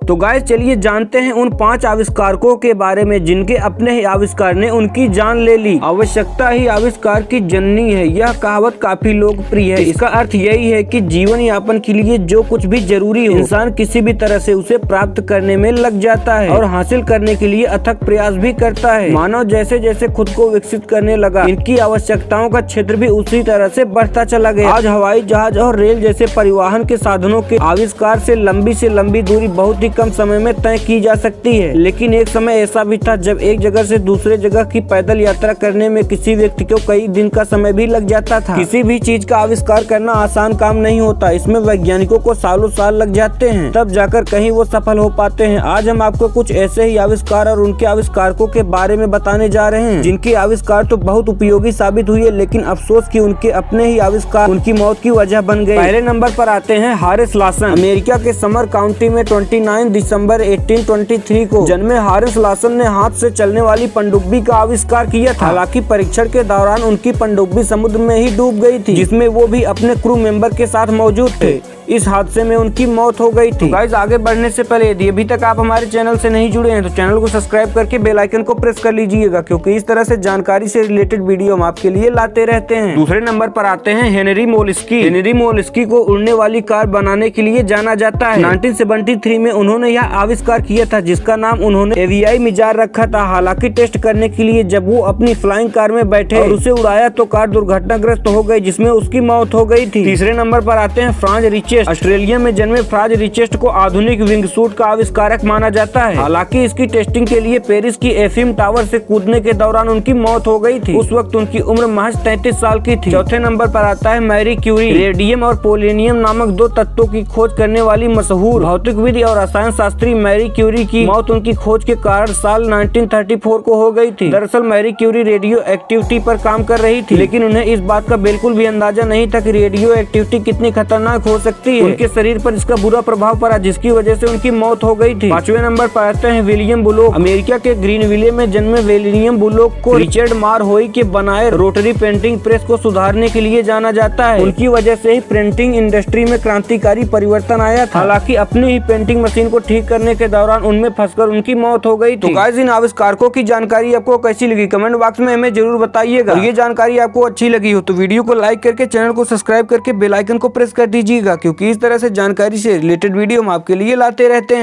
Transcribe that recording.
तो गाइस चलिए जानते हैं उन 5 आविष्कारकों के बारे में जिनके अपने ही आविष्कार ने उनकी जान ले ली। आवश्यकता ही आविष्कार की जननी है, यह कहावत काफी लोकप्रिय है। इसका अर्थ यही है कि जीवन यापन के लिए जो कुछ भी जरूरी हो, इंसान किसी भी तरह से उसे प्राप्त करने में लग जाता है और हासिल करने के लिए अथक प्रयास भी करता है। मानव जैसे जैसे खुद को विकसित करने लगा, इनकी आवश्यकताओं का क्षेत्र भी उसी तरह से बढ़ता चला गया। आज हवाई जहाज और रेल जैसे परिवहन के साधनों के आविष्कार से लंबी दूरी बहुत ही कम समय में तय की जा सकती है। लेकिन एक समय ऐसा भी था जब एक जगह से दूसरे जगह की पैदल यात्रा करने में किसी व्यक्ति को कई दिन का समय भी लग जाता था। किसी भी चीज का आविष्कार करना आसान काम नहीं होता, इसमें वैज्ञानिकों को सालों साल लग जाते हैं, तब जाकर कहीं वो सफल हो पाते हैं। आज हम आपको कुछ ऐसे ही आविष्कार और उनके आविष्कारकों के बारे में बताने जा रहे हैं जिनके आविष्कार तो बहुत उपयोगी साबित हुए, लेकिन अफसोस कि उनके अपने ही आविष्कार उनकी मौत की वजह बन गए। पहले नंबर पर आते हैं हारिस लासन। अमेरिका के समर काउंटी में 29 दिसंबर 1823 को जन्मे हारिस लासन ने हाथ से चलने वाली पनडुब्बी का आविष्कार किया था। हालांकि परीक्षण के दौरान उनकी पनडुब्बी समुद्र में ही डूब गई थी, जिसमें वो भी अपने क्रू मेंबर के साथ मौजूद थे। इस हादसे में उनकी मौत हो गई थी। गाइस आगे बढ़ने से पहले यदि अभी तक आप हमारे चैनल से नहीं जुड़े हैं तो चैनल को सब्सक्राइब करके बेल आइकन को प्रेस कर लीजिएगा, क्योंकि इस तरह से जानकारी से रिलेटेड वीडियो हम आपके लिए लाते रहते हैं। दूसरे नंबर पर आते हैं हेनरी मोलिस्की। हेनरी मोलिस्की को उड़ने वाली कार बनाने के लिए जाना जाता है। 1973 में उन्होंने यह आविष्कार किया था, जिसका नाम उन्होंने एवियाई मिजार रखा था। हालांकि टेस्ट करने के लिए जब वो अपनी फ्लाइंग कार में बैठे और उसे उड़ाया तो कार दुर्घटनाग्रस्त हो गई, जिसमें उसकी मौत हो गई थी। तीसरे नंबर पर आते हैं फ्रांज रिचेस्ट। ऑस्ट्रेलिया में जन्मे फ्रांज रिचेस्ट को आधुनिक विंग सूट का आविष्कारक माना जाता है। हालांकि इसकी टेस्टिंग के लिए पेरिस की एफिम टावर से कूदने के दौरान उनकी मौत हो गई थी। उस वक्त उनकी उम्र महज 33 साल की थी। चौथे नंबर पर आता है मैरी क्यूरी। रेडियम और पोलेनियम नामक 2 तत्वों की खोज करने वाली मशहूर भौतिकविद और रसायन शास्त्री मैरी क्यूरी की मौत उनकी खोज के कारण साल 1934 को हो गई थी। दरअसल मैरी क्यूरी रेडियो एक्टिविटी पर काम कर रही थी, लेकिन उन्हें इस बात का बिल्कुल भी अंदाजा नहीं था कि रेडियो एक्टिविटी कितनी खतरनाक हो सकती है। उनके शरीर पर इसका बुरा प्रभाव पड़ा, जिसकी वजह से उनकी मौत हो गई थी। 5वें नंबर पर आते हैं विलियम बुलोक। अमेरिका के ग्रीनविले में जन्मे विलियम बुलोक को रिचर्ड मारहोई के बनाए रोटरी प्रिंटिंग प्रेस को सुधारने के लिए जाना जाता है। उनकी वजह से ही प्रिंटिंग इंडस्ट्री में क्रांतिकारी परिवर्तन आया था। हालांकि अपनी ही प्रिंटिंग मशीन को ठीक करने के दौरान उनमें फंसकर उनकी मौत हो गई थी। तो गाइस इन आविष्कारकों की जानकारी आपको कैसी लगी कमेंट बॉक्स में हमें जरूर बताइएगा। ये जानकारी आपको अच्छी लगी हो तो वीडियो को लाइक करके चैनल को सब्सक्राइब करके बेल आइकन को प्रेस कर दीजिएगा, क्योंकि इस तरह से जानकारी से रिलेटेड वीडियो हम आपके लिए लाते रहते हैं।